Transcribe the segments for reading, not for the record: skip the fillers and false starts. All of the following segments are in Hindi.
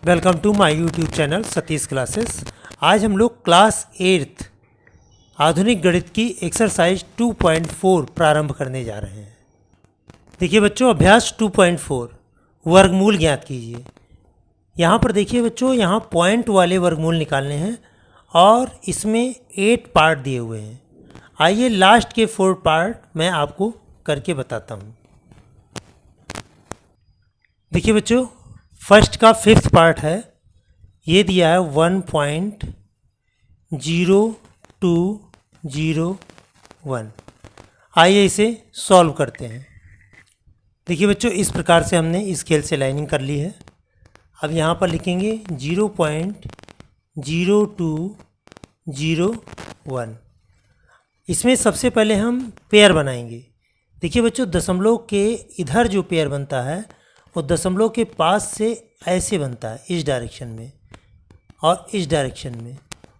Welcome to my YouTube channel Satish classes. आज हम लोग क्लास 8th आधुनिक गणित की एक्सरसाइज 2.4 प्रारंभ करने जा रहे हैं। देखिए बच्चों, अभ्यास 2.4 वर्गमूल ज्ञात कीजिए। यहाँ पर देखिए बच्चों, यहाँ पॉइंट वाले वर्गमूल निकालने हैं और इसमें 8 पार्ट दिए हुए हैं। आइए लास्ट के 4 पार्ट मैं आपको करके बताता हूँ। देखिए बच्चों, फर्स्ट का 5th पार्ट है, ये दिया है 1.0201। आइए इसे सॉल्व करते हैं। देखिए बच्चों, इस प्रकार से हमने इस स्केल से लाइनिंग कर ली है। अब यहाँ पर लिखेंगे 0.0201। इसमें सबसे पहले हम पेयर बनाएंगे। देखिए बच्चों, दशमलव के इधर जो पेयर बनता है वो दशमलव के पास से ऐसे बनता है, इस डायरेक्शन में और इस डायरेक्शन में,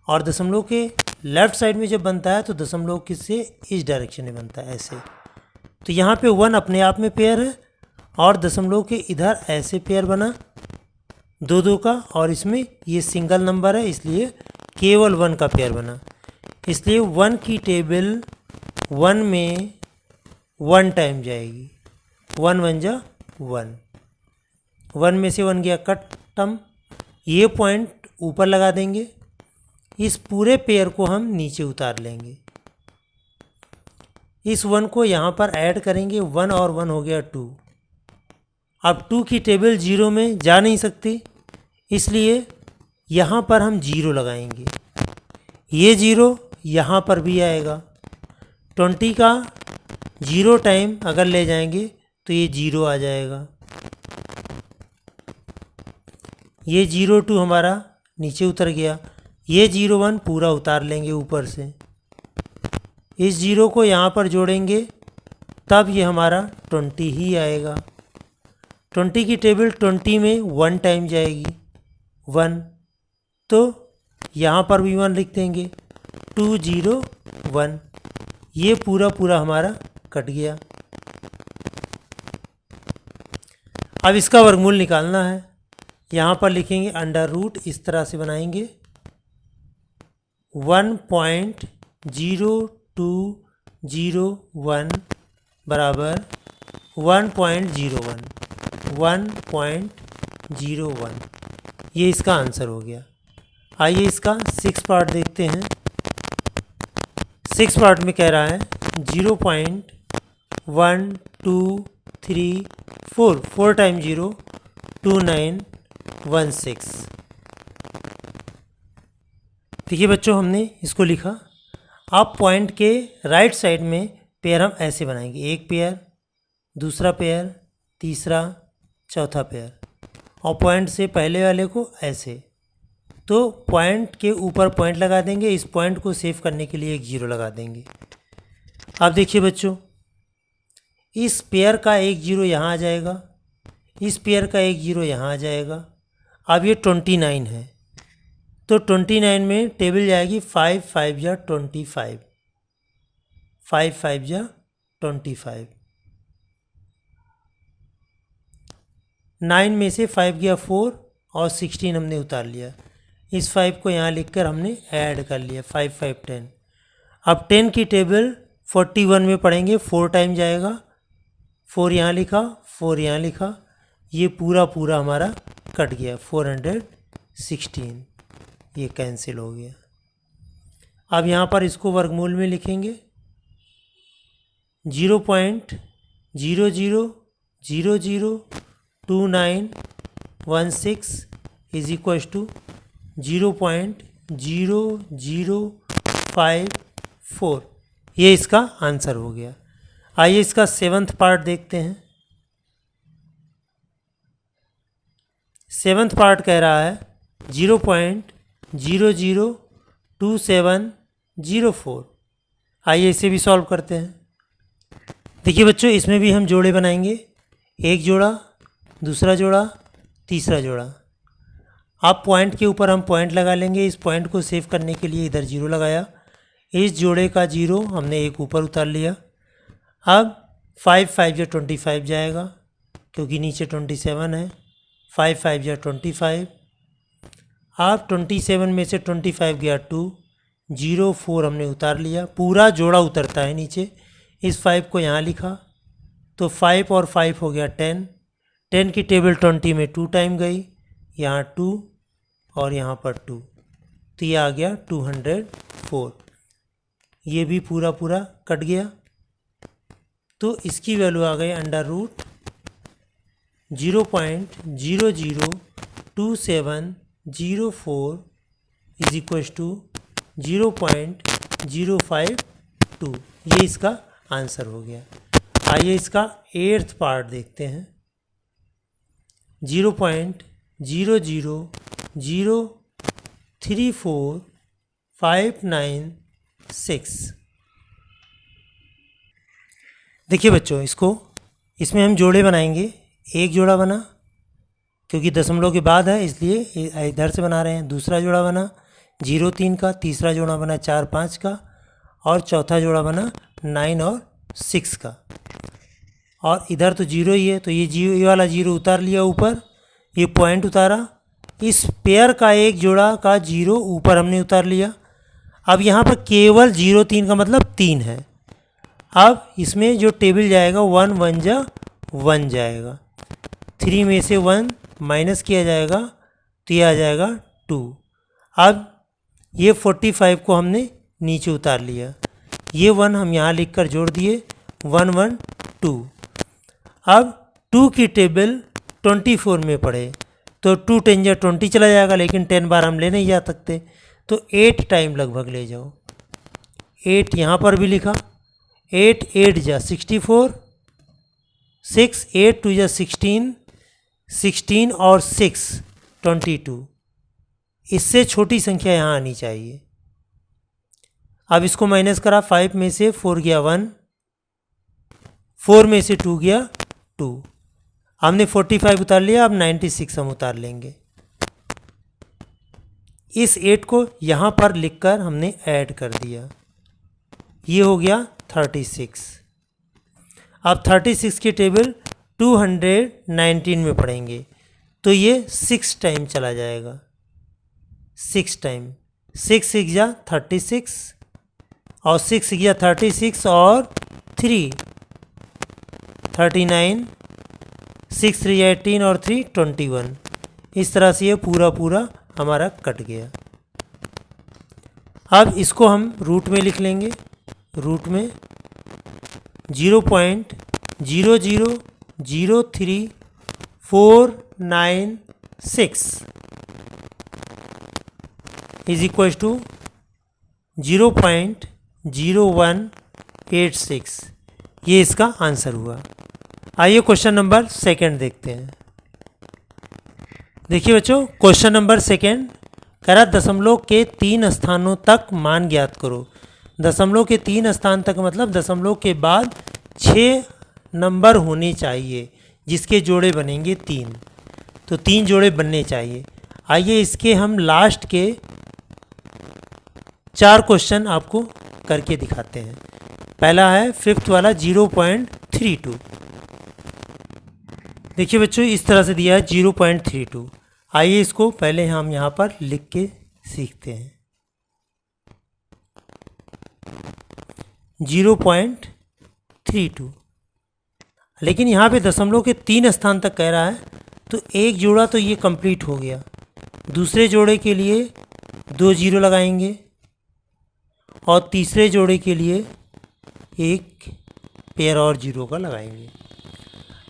और दशमलव के लेफ़्ट साइड में जब बनता है तो दशमलव के से इस डायरेक्शन में बनता है, ऐसे। तो यहाँ पे 1 अपने आप में पेयर है और दशमलव के इधर ऐसे पेयर बना 2 का, और इसमें ये सिंगल नंबर है इसलिए केवल 1 का पेयर बना। इसलिए 1 की टेबल 1 में 1 टाइम जाएगी, 1 1 जा 1, 1 में से 1 गया कटम। ये पॉइंट ऊपर लगा देंगे, इस पूरे पेयर को हम नीचे उतार लेंगे। इस 1 को यहाँ पर ऐड करेंगे, 1 और 1 हो गया 2। अब 2 की टेबल 0 में जा नहीं सकती, इसलिए यहाँ पर हम 0 लगाएंगे। ये 0 यहाँ पर भी आएगा। 20 का 0 टाइम अगर ले जाएंगे तो ये 0 आ जाएगा। ये 0.2 हमारा नीचे उतर गया। ये 0.1 पूरा उतार लेंगे ऊपर से। इस 0 को यहाँ पर जोड़ेंगे तब ये हमारा 20 ही आएगा। 20 की टेबल 20 में 1 टाइम जाएगी, 1, तो यहाँ पर भी 1 लिख देंगे, 201। ये पूरा हमारा कट गया। अब इसका वर्गमूल निकालना है। यहाँ पर लिखेंगे अंडर रूट, इस तरह से बनाएंगे। 1.0201 बराबर 1.01, 1.01। ये इसका आंसर हो गया। आइए इसका 6 पार्ट देखते हैं। 6 पार्ट में कह रहा है 0.1234, 4 टाइम 0 2916। देखिए बच्चों, हमने इसको लिखा। अब पॉइंट के राइट साइड में पेयर हम ऐसे बनाएंगे, एक पेयर, दूसरा पेयर, तीसरा, चौथा पेयर, और पॉइंट से पहले वाले को ऐसे। तो पॉइंट के ऊपर पॉइंट लगा देंगे, इस पॉइंट को सेव करने के लिए एक 0 लगा देंगे। अब देखिए बच्चों, इस पेयर का एक 0 यहाँ आ जाएगा, इस पेयर का एक 0 यहाँ आ जाएगा। अब ये 29 है, तो 29 में टेबल जाएगी 5 5 जा 25, 5 5 जा 25। 9 में से 5 गया 4 और 16 हमने उतार लिया। इस 5 को यहाँ लिखकर हमने ऐड कर लिया, 5 5 10। अब 10 की टेबल 41 में पढ़ेंगे, 4 टाइम जाएगा, 4 यहाँ लिखा, 4 यहाँ लिखा, ये पूरा हमारा कट गया, 416। ये कैंसिल हो गया। अब यहाँ पर इसको वर्गमूल में लिखेंगे 0.00002916 इज इक्वल टू 0.0054। ये इसका आंसर हो गया। आइए इसका 7th पार्ट देखते हैं। 7th पार्ट कह रहा है 0.002704। आइए इसे भी सॉल्व करते हैं। देखिए बच्चों, इसमें भी हम जोड़े बनाएंगे, एक जोड़ा, दूसरा जोड़ा, तीसरा जोड़ा। अब पॉइंट के ऊपर हम पॉइंट लगा लेंगे। इस पॉइंट को सेव करने के लिए इधर 0 लगाया, इस जोड़े का 0 हमने एक ऊपर उतार लिया। अब 5 5 जा 25 जाएगा, क्योंकि नीचे 27 है। 5 5 जा 25, अब 27 में से 25 गया 2, 0 4 हमने उतार लिया, पूरा जोड़ा उतरता है नीचे। इस 5 को यहाँ लिखा तो 5 और 5 हो गया 10, 10 की टेबल 20 में 2 टाइम गई, यहाँ 2 और यहाँ पर 2, तो ये आ गया 204। ये भी पूरा पूरा कट गया, तो इसकी वैल्यू आ गई under root 0.002704 is equal to 0.052। ये इसका आंसर हो गया। आइए इसका 8th पार्ट देखते हैं। 0.00034596। देखिए बच्चों, इसमें हम जोड़े बनाएंगे। एक जोड़ा बना, क्योंकि दशमलव के बाद है इसलिए इधर से बना रहे हैं। दूसरा जोड़ा बना 0 3 का, तीसरा जोड़ा बना 4 5 का, और चौथा जोड़ा बना 9 और 6 का। और इधर तो 0 ही है, तो ये वाला 0 उतार लिया ऊपर, ये पॉइंट उतारा। इस पेयर का एक जोड़ा का 0 ऊपर हमने उतार लिया। अब यहाँ पर केवल 0 3 का मतलब 3 है। अब इसमें जो टेबल जाएगा 1 1 जा 1 जाएगा, 3 में से 1 माइनस किया जाएगा तो ये आ जाएगा 2। अब ये 45 को हमने नीचे उतार लिया, ये 1 हम यहाँ लिखकर जोड़ दिए, 1 1 2। अब 2 की टेबल 24 में पड़े तो 2 10 जा 20 चला जाएगा, लेकिन 10 बार हम ले नहीं जा सकते, तो 8 टाइम लगभग ले जाओ। 8 यहाँ पर भी लिखा, 8 8 जा 64, 6 8 2 जा 16, 16 और 6 22। इससे छोटी संख्या यहाँ आनी चाहिए। अब इसको माइनस करा, 5 में से 4 गया 1, 4 में से 2 गया 2। हमने 45 उतार लिया, अब 96 हम उतार लेंगे। इस 8 को यहाँ पर लिखकर हमने ऐड कर दिया, ये हो गया 36। अब 36 की टेबल 219 में पढ़ेंगे तो ये 6 टाइम चला जाएगा, 6 टाइम, 6 6 जा 36 और 6 गया 36 और 3 39, 6 3 18 और 3 21। इस तरह से ये पूरा पूरा हमारा कट गया। अब इसको हम रूट में लिख लेंगे। रूट में 0.003496 इज इक्वल टू 0.0186। ये इसका आंसर हुआ। आइए क्वेश्चन नंबर 2 देखते हैं। देखिए बच्चों, क्वेश्चन नंबर 2 कह रहा दशमलव के 3 स्थानों तक मान ज्ञात करो। दशमलव के 3 स्थान तक मतलब दशमलव के बाद 6 नंबर होने चाहिए जिसके जोड़े बनेंगे 3, तो 3 जोड़े बनने चाहिए। आइए इसके हम लास्ट के 4 क्वेश्चन आपको करके दिखाते हैं। पहला है 5th वाला 0.32। देखिए बच्चों, इस तरह से दिया है 0.32। आइए इसको पहले हम यहाँ पर लिख के सीखते हैं। 0.32, लेकिन यहाँ पे दशमलव के 3 स्थान तक कह रहा है, तो एक जोड़ा तो ये कंप्लीट हो गया। दूसरे जोड़े के लिए 2 0 लगाएंगे और तीसरे जोड़े के लिए एक पेयर और 0 का लगाएंगे।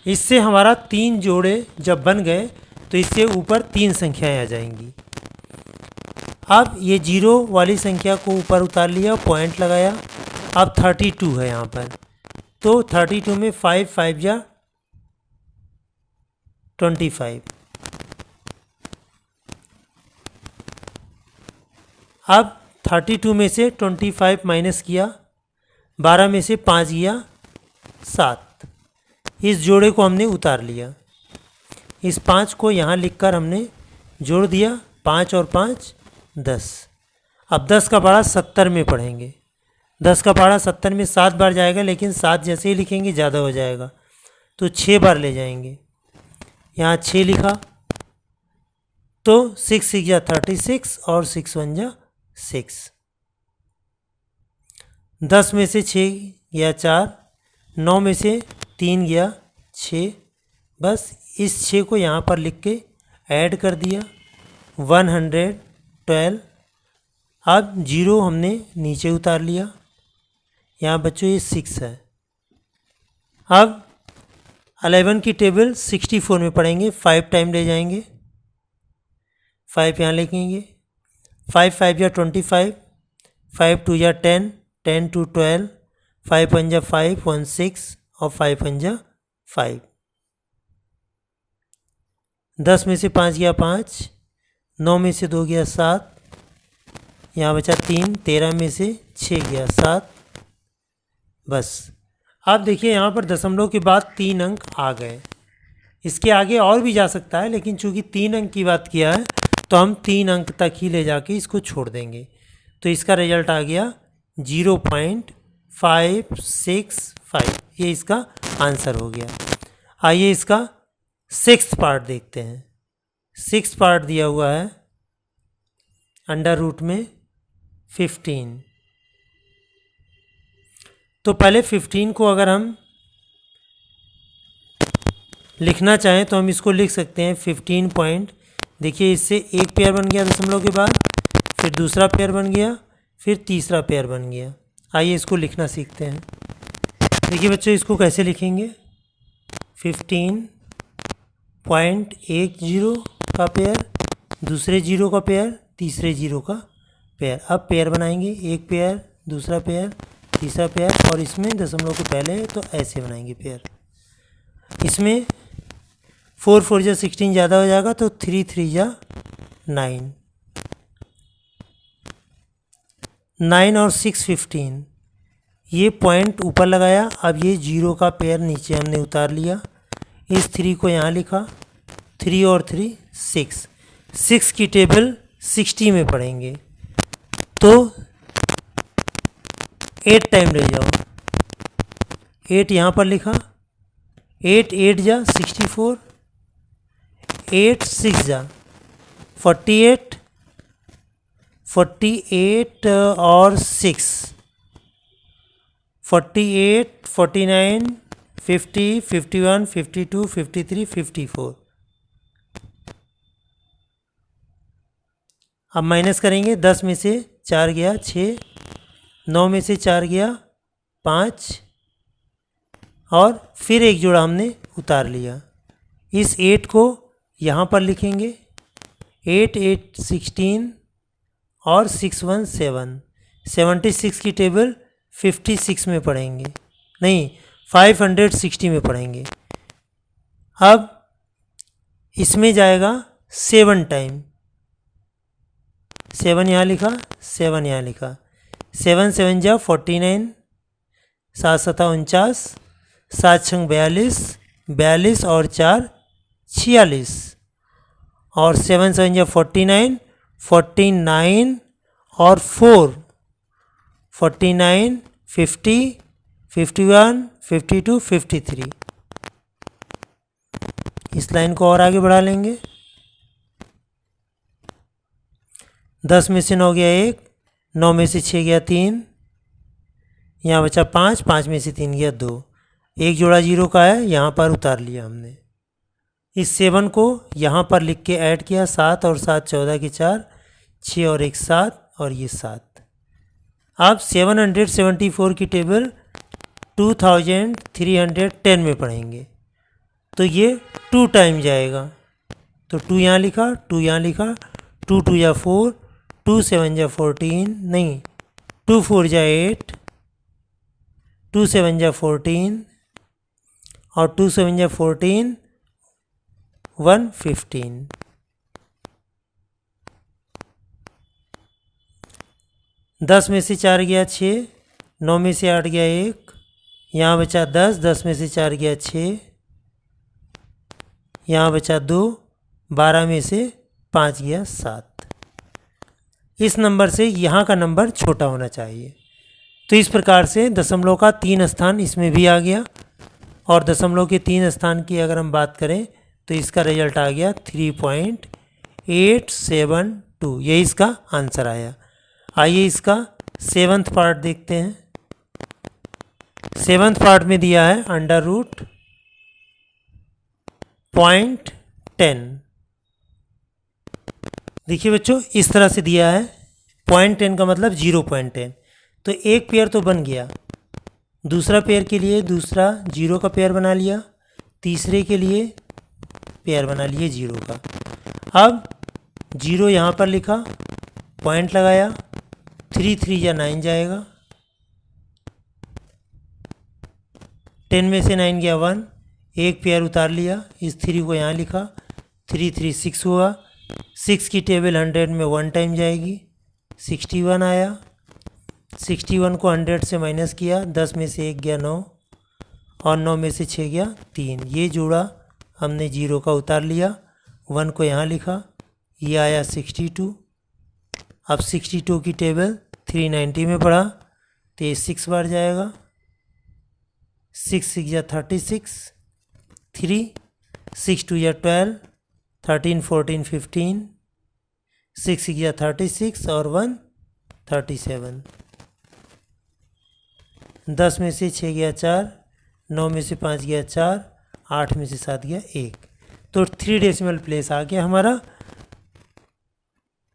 इससे हमारा 3 जोड़े जब बन गए तो इससे ऊपर 3 संख्याएं आ जाएंगी। अब ये 0 वाली संख्या को ऊपर उतार लिया, पॉइंट लगाया। अब 32 है यहाँ पर, तो 32 में 5 5 जा 25। अब 32 में से 25 माइनस किया, 12 में से 5 गया 7। इस जोड़े को हमने उतार लिया। इस 5 को यहाँ लिखकर हमने जोड़ दिया, 5 और 5 10। अब 10 का पहाड़ा 70 में पढ़ेंगे। 10 का पहाड़ा 70 में 7 बार जाएगा, लेकिन 7 जैसे ही लिखेंगे ज़्यादा हो जाएगा, तो 6 बार ले जाएंगे। यहाँ 6 लिखा तो 6 6 जा 36 और 6 1 जा 6। 10 में से 6 गया 4, 9 में से 3 गया 6। बस इस 6 को यहाँ पर लिख के ऐड कर दिया 112। अब 0 हमने नीचे उतार लिया। यहाँ बच्चों ये 6 है। अब 11 की टेबल 64 में पढ़ेंगे, 5 टाइम ले जाएंगे, 5 यहाँ लिखेंगे, 5 5 या 25, 5 2 या 10, 10 2 12, 5 1 जा 5, 1 6 और 5 1 जा 5। 10 में से 5 गया 5, 9 में से 2 गया 7, यहाँ बचा 3, 13 में से 6 गया 7। बस अब देखिए यहाँ पर दशमलव के बाद 3 अंक आ गए। इसके आगे और भी जा सकता है, लेकिन चूंकि 3 अंक की बात किया है तो हम 3 अंक तक ही ले जाके इसको छोड़ देंगे। तो इसका रिजल्ट आ गया 0.565। ये इसका आंसर हो गया। आइए इसका 6th पार्ट देखते हैं। 6th पार्ट दिया हुआ है अंडर रूट में 15। तो पहले 15 को अगर हम लिखना चाहें तो हम इसको लिख सकते हैं 15 पॉइंट। देखिए इससे एक पेयर बन गया दशमलव के बाद, फिर दूसरा पेयर बन गया, फिर तीसरा पेयर बन गया। आइए इसको लिखना सीखते हैं। देखिए बच्चों इसको कैसे लिखेंगे, 15.10 का पेयर, दूसरे 0 का पेयर, तीसरे 0 का पेयर। अब पेयर बनाएंगे, एक पेयर, दूसरा पेयर, तीसरा पेयर, और इसमें दशमलव के पहले है तो ऐसे बनाएंगे पेयर। इसमें 4 4 जा 16 ज़्यादा हो जाएगा तो 3 3 जा 9, 9 और 6 15। ये पॉइंट ऊपर लगाया। अब ये 0 का पेयर नीचे हमने उतार लिया। इस 3 को यहाँ लिखा, 3 और 3 6। 6 की टेबल 60 में पढ़ेंगे तो 8 टाइम ले जाओ। 8 यहाँ पर लिखा, 8 8 जा 64, 8 6 जा 48, 48 और 6 48, 49, 50, 51, 52, 53, 54। अब माइनस करेंगे। 10 में से 4 गया 6, 9 में से 4 गया 5, और फिर एक जोड़ा हमने उतार लिया। इस 8 को यहाँ पर लिखेंगे, 8 8 16 और 6 1 7। 76 की टेबल 56 में पढ़ेंगे, नहीं 560 में पढ़ेंगे। अब इसमें जाएगा 7 टाइम, 7 यहाँ लिखा, 7 यहाँ लिखा। 7 7 जा 49, 7 7 49, 7 6 42, 42 और 4 46, और 7 7 जा 49, 49 और 4 49, 50, 51, 52, 53। इस लाइन को और आगे बढ़ा लेंगे। 10 में से 9 गया 1, 9 में से 6 गया 3, यहाँ बचा 5, 5 में से 3 गया 2। एक जोड़ा 0 का है, यहाँ पर उतार लिया हमने। इस 7 को यहाँ पर लिख के ऐड किया, 7 और 7 14 के 4, 6 और 1 7, और ये 7। अब 774 की टेबल 2310 में पढ़ेंगे तो ये 2 टाइम जाएगा। तो 2 यहाँ लिखा, 2 यहाँ लिखा, 2 2 या 4, 2 7 जा 14, नहीं 2 4 जा 8, 2 7 जा 14, और 2 7 जा 14, 1 15। 10 में से 4 गया 6, 9 में से 8 गया 1, यहाँ बचा 10, 10 में से 4 गया 6, यहाँ बचा 2, 12 में से 5 गया 7। इस नंबर से यहाँ का नंबर छोटा होना चाहिए। तो इस प्रकार से दशमलव का 3 स्थान इसमें भी आ गया, और दशमलव के 3 स्थान की अगर हम बात करें तो इसका रिजल्ट आ गया 872, ये इसका आंसर आया। आइए इसका 7th पार्ट देखते हैं। 7th पार्ट में दिया है अंडर रूट 0.10। देखिए बच्चों, इस तरह से दिया है 0.10 का मतलब 0.10। तो एक पेयर तो बन गया, दूसरा पेयर के लिए दूसरा जीरो का पेयर बना लिया, तीसरे के लिए पेयर बना लिए जीरो का। अब जीरो यहाँ पर लिखा, पॉइंट लगाया, 3 3 या 9 जाएगा, 10 में से 9 गया 1, एक पेयर उतार लिया, इस 3 को यहाँ लिखा, 3 3 6 हुआ, 6 की टेबल 100 में 1 टाइम जाएगी, 61 आया। 61 को 100 से माइनस किया, 10 में से 1 गया 9 और 9 में से 6 गया 3। ये जोड़ा हमने जीरो का उतार लिया, 1 को यहाँ लिखा, ये आया 62। अब 62 की टेबल 390 में पढ़ा तो ये 6 बार जाएगा, 6 6 या 36, 3 6 2 या 12, 13 14 15, 6 6 या 36 और 1 37। 10 में से 6 गया 4, 9 में से 5 गया 4, 8 में से 7 गया 1। तो 3 डेसिमल प्लेस आ गया हमारा।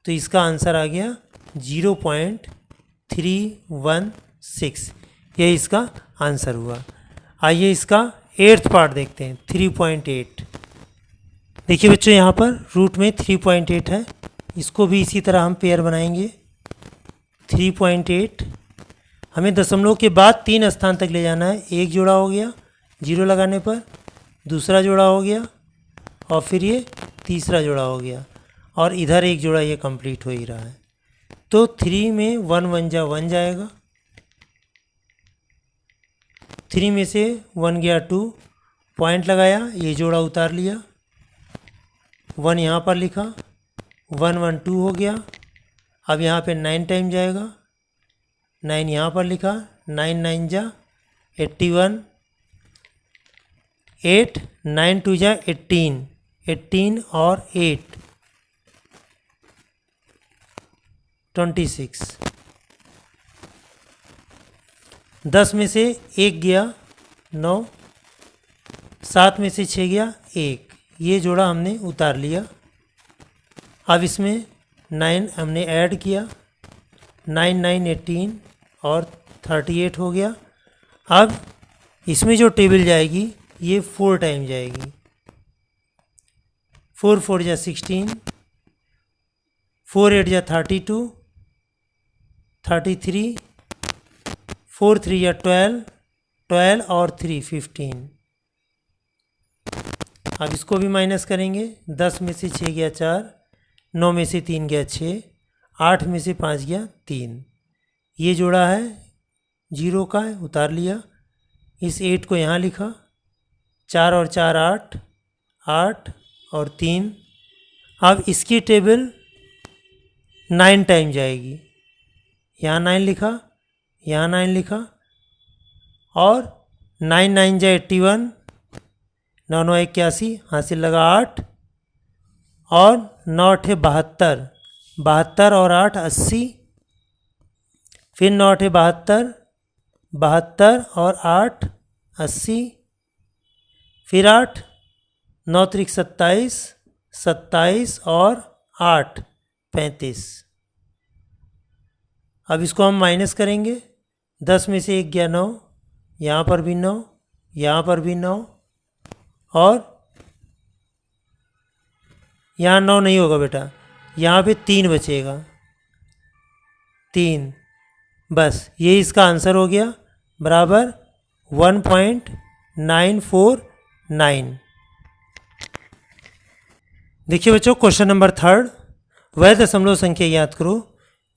तो इसका आंसर आ गया 0.316। यह इसका आंसर हुआ। आइए इसका 8th पार्ट देखते हैं, 3.8। देखिए बच्चों, यहाँ पर रूट में 3.8 है, इसको भी इसी तरह हम पेयर बनाएंगे। 3.8 हमें दशमलव के बाद 3 स्थान तक ले जाना है। एक जोड़ा हो गया जीरो लगाने पर, दूसरा जोड़ा हो गया और फिर ये तीसरा जोड़ा हो गया और इधर एक जोड़ा ये कंप्लीट हो ही रहा है। तो 3 में 1 1 जा 1 जाएगा, 3 में से 1 गया 2, पॉइंट लगाया, ये जोड़ा उतार लिया, 1 यहाँ पर लिखा, 1 1 2 हो गया। अब यहाँ पे 9 टाइम जाएगा, 9 यहाँ पर लिखा, 9 9 जा 81, 8 9 2 जा 18, 18 और 8 26। 10 में से 1 गया 9, 7 में से 6 गया 1, ये जोड़ा हमने उतार लिया। अब इसमें 9 हमने ऐड किया, 9 9 18 और 38 हो गया। अब इसमें जो टेबल जाएगी ये 4 टाइम जाएगी, 4 4 जा 16, 4 8 जा 32, 33, 4 3 या 12, 12 और 3 15। अब इसको भी माइनस करेंगे, 10 में से 6 गया 4, 9 में से 3 गया 6, 8 में से 5 गया 3। ये जोड़ा है जीरो का है, उतार लिया, इस 8 को यहाँ लिखा, 4 और 4 8, 8 और 3। अब इसकी टेबल 9 टाइम जाएगी, यहाँ 9 लिखा, यहाँ 9 लिखा और 9 9 जा 81, 9 9 81, हासिल लगा 8 और 9 8 72, 72 और 8 80, फिर 9 8 72, 72 और 8 80, फिर 8, 9 3 27, 27 और 8 35। अब इसको हम माइनस करेंगे, 10 में से 1 गया 9, यहाँ पर भी 9, यहाँ पर भी 9 और यहाँ 9 नहीं होगा बेटा, यहाँ पे 3 बचेगा, 3। बस ये इसका आंसर हो गया, बराबर 1.949। देखिए बच्चों, क्वेश्चन नंबर 3, वह दशमलव संख्या याद करो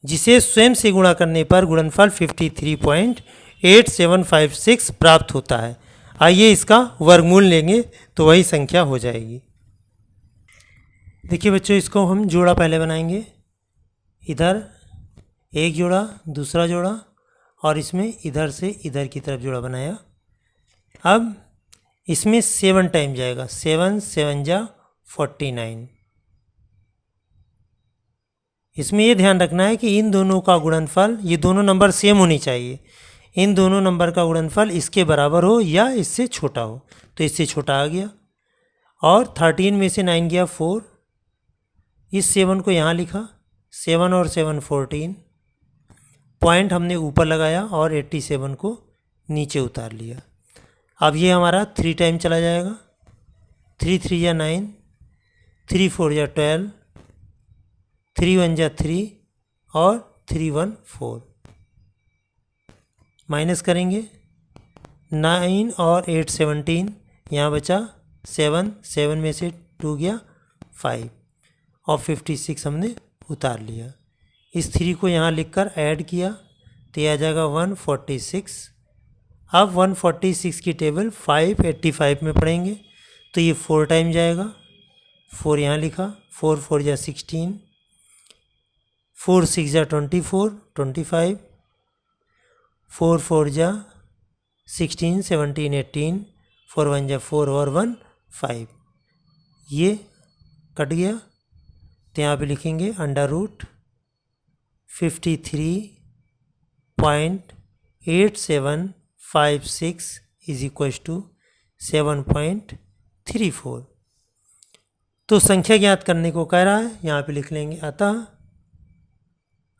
जिसे स्वयं से गुणा करने पर गुणनफल 53.8756 प्राप्त होता है। आइए इसका वर्गमूल लेंगे तो वही संख्या हो जाएगी। देखिए बच्चों, इसको हम जोड़ा पहले बनाएंगे, इधर एक जोड़ा, दूसरा जोड़ा और इसमें इधर से इधर की तरफ जोड़ा बनाया। अब इसमें 7 टाइम जाएगा, 7 7 जा 49, इसमें ये ध्यान रखना है कि इन दोनों का गुणनफल, ये दोनों नंबर सेम होनी चाहिए, इन दोनों नंबर का गुणनफल इसके बराबर हो या इससे छोटा हो। तो इससे छोटा आ गया, और 13 में से 9 गया 4, इस 7 को यहाँ लिखा, 7 और 7 14, पॉइंट हमने ऊपर लगाया और 87 को नीचे उतार लिया। अब ये हमारा 3 टाइम चला जाएगा, 3 3 या 9, 3 4 या 12, 3 1 या 3 और 3 1 4। माइनस करेंगे, 9 और 8 17, यहाँ बचा 7, 7 में से 2 गया 5 और 56 हमने उतार लिया। इस 3 को यहाँ लिखकर ऐड किया तो यह आ जाएगा 146। अब 146 की टेबल 585 में पढ़ेंगे तो ये 4 टाइम जाएगा, 4 यहाँ लिखा, 4 4 या 16, 4 6 या 24 25, 4 4 जा 16 17 18, 4 1 जा 4 और 1 5, ये कट गया तो यहाँ पे लिखेंगे under root 53.8756 is equal to 7.34। तो संख्या ज्ञात करने को कह रहा है, यहाँ पे लिख लेंगे अतः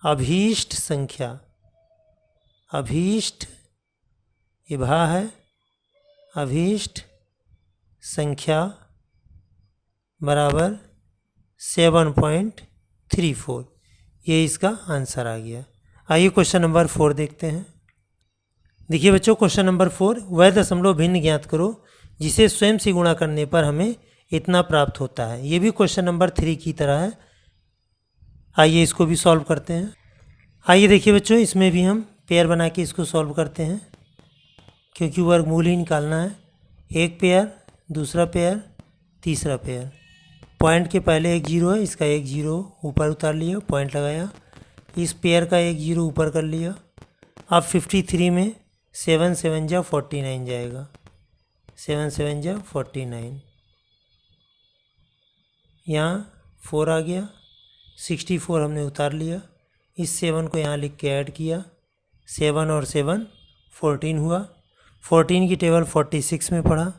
अभीष्ट संख्या, अभीष्ट ये भा है, अभीष्ट संख्या बराबर 7.34, ये इसका आंसर आ गया। आइए क्वेश्चन नंबर 4 देखते हैं। देखिए बच्चों, क्वेश्चन नंबर 4, वह दशमलव भिन्न ज्ञात करो जिसे स्वयं से गुणा करने पर हमें इतना प्राप्त होता है। ये भी क्वेश्चन नंबर 3 की तरह है। आइए इसको भी सॉल्व करते हैं। आइए देखिए बच्चों, इसमें भी हम पेयर बना के इसको सॉल्व करते हैं, क्योंकि वर्गमूल ही निकालना है। एक पेयर, दूसरा पेयर, तीसरा पेयर। पॉइंट के पहले एक जीरो है, इसका एक जीरो ऊपर उतार लिया, पॉइंट लगाया। इस पेयर का एक जीरो ऊपर कर लिया। अब 53 में 7 7 जा 49 जाएगा, 7 7 जा 49, यहाँ 4 आ गया, 64 हमने उतार लिया। इस 7 को यहाँ लिख के ऐड किया, 7 और 7 14 हुआ। 14 की टेबल 46 में पढ़ा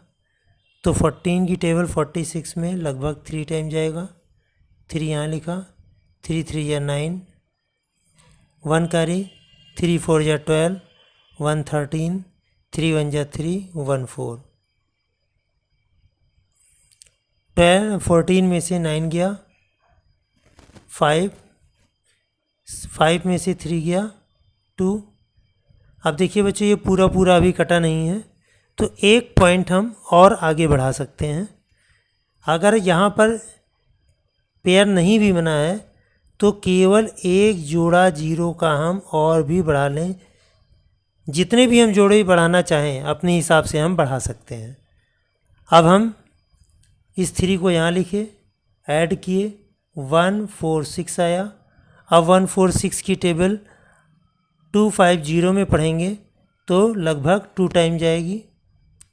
तो 14 की टेबल 46 में लगभग 3 टाइम जाएगा, 3 यहाँ लिखा, 3 3 या 9, 1 कैरी, 3 4 या 12, 1 13, 3 1 या 3, 1 4। 14 में से 9 गया 5, 5 में से 3 गया 2। अब देखिए बच्चों, ये पूरा पूरा अभी कटा नहीं है, तो एक पॉइंट हम और आगे बढ़ा सकते हैं। अगर यहाँ पर पेयर नहीं भी बना है तो केवल एक जोड़ा जीरो का हम और भी बढ़ा लें। जितने भी हम जोड़े बढ़ाना चाहें अपने हिसाब से हम बढ़ा सकते हैं। अब हम इस 3 को यहाँ लिखे, ऐड किए, 146 आया। अब 146 की टेबल 250 में पढ़ेंगे तो लगभग 2 टाइम जाएगी।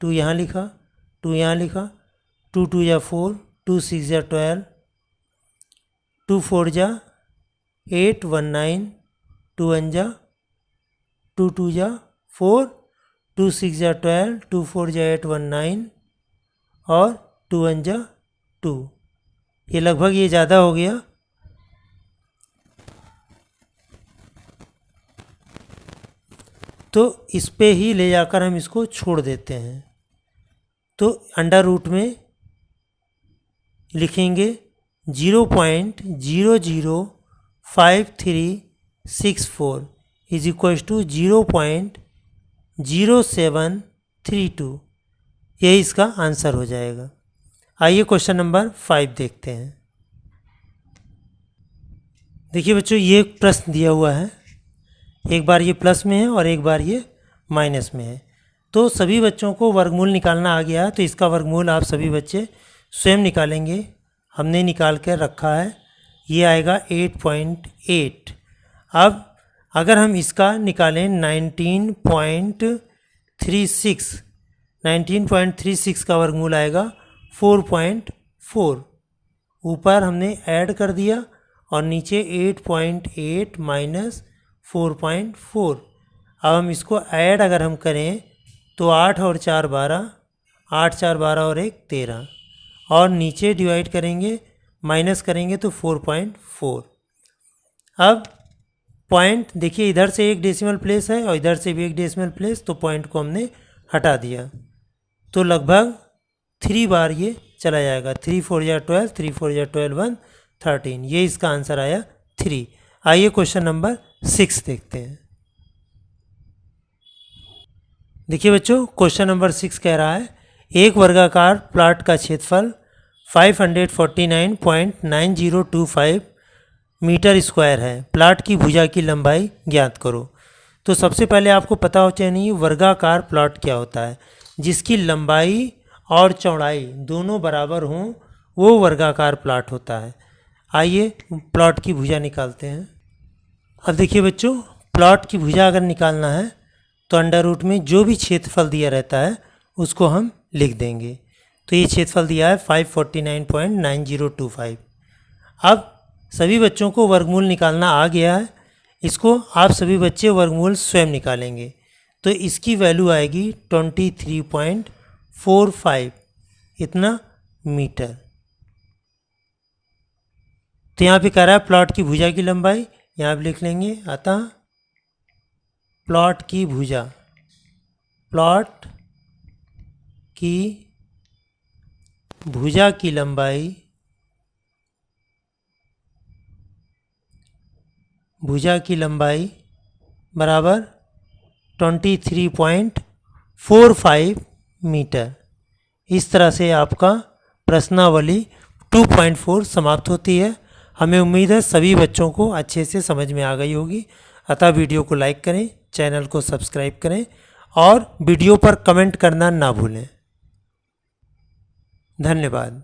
2 यहाँ लिखा, 2 यहाँ लिखा, 2 2 या 4, 2 6 या 12, 2 4 जा 8 1 9, 2 1 जा 2 2 जा 4, 2 6 जा 12, 2 4 जा 8 1 9 और 2 1 जा 2। ये लगभग ये ज़्यादा हो गया। तो इस पे ही ले जाकर हम इसको छोड़ देते हैं। तो अंडर रूट में लिखेंगे 0.005364 इज इक्वल टू 0.0732। यही इसका आंसर हो जाएगा। आइए क्वेश्चन नंबर 5 देखते हैं। देखिए बच्चों, ये एक प्रश्न दिया हुआ है, एक बार ये प्लस में है और एक बार ये माइनस में है। तो सभी बच्चों को वर्गमूल निकालना आ गया, तो इसका वर्गमूल आप सभी बच्चे स्वयं निकालेंगे। हमने निकाल कर रखा है, ये आएगा 8.8। अब अगर हम इसका निकालें 19.36 का वर्गमूल आएगा 4.4। ऊपर हमने ऐड कर दिया और नीचे 8.8 माइनस 4.4। अब हम इसको ऐड अगर हम करें तो 8 और 4 12, 8 4 12 और 1 13, और नीचे डिवाइड करेंगे माइनस करेंगे तो 4.4। अब पॉइंट देखिए, इधर से एक डेसिमल प्लेस है और इधर से भी एक डेसिमल प्लेस, तो पॉइंट को हमने हटा दिया, तो लगभग 3 बार ये चला जाएगा। 3 4 या 12, 3 4 या 12 1 13, ये इसका आंसर आया 3। आइए क्वेश्चन नंबर 6 देखते हैं। देखिए बच्चों, क्वेश्चन नंबर 6 कह रहा है एक वर्गाकार प्लॉट का क्षेत्रफल 549.9025 मीटर स्क्वायर है। प्लॉट की भुजा की लंबाई ज्ञात करो। तो सबसे पहले आपको पता हो चाहिए वर्गाकार प्लॉट क्या होता है। जिसकी लंबाई और चौड़ाई दोनों बराबर हों वो वर्गाकार प्लॉट होता है। आइए प्लॉट की भुजा निकालते हैं। अब देखिए बच्चों, प्लॉट की भुजा अगर निकालना है तो अंडर रूट में जो भी क्षेत्रफल दिया रहता है उसको हम लिख देंगे। तो ये क्षेत्रफल दिया है 549.9025। अब सभी बच्चों को वर्गमूल निकालना आ गया है। इसको आप सभी बच्चे वर्गमूल स्वयं निकालेंगे। तो इसकी वैल्यू आएगी 23.45 इतना मीटर। तो यहाँ पे कह रहा है प्लॉट की भुजा की लंबाई, यहाँ पे लिख लेंगे अतः प्लॉट की भुजा, प्लॉट की भुजा की लंबाई, भुजा की लंबाई बराबर 23.45 मीटर। इस तरह से आपका प्रश्नावली 2.4 समाप्त होती है। हमें उम्मीद है सभी बच्चों को अच्छे से समझ में आ गई होगी। अतः वीडियो को लाइक करें, चैनल को सब्सक्राइब करें और वीडियो पर कमेंट करना ना भूलें। धन्यवाद।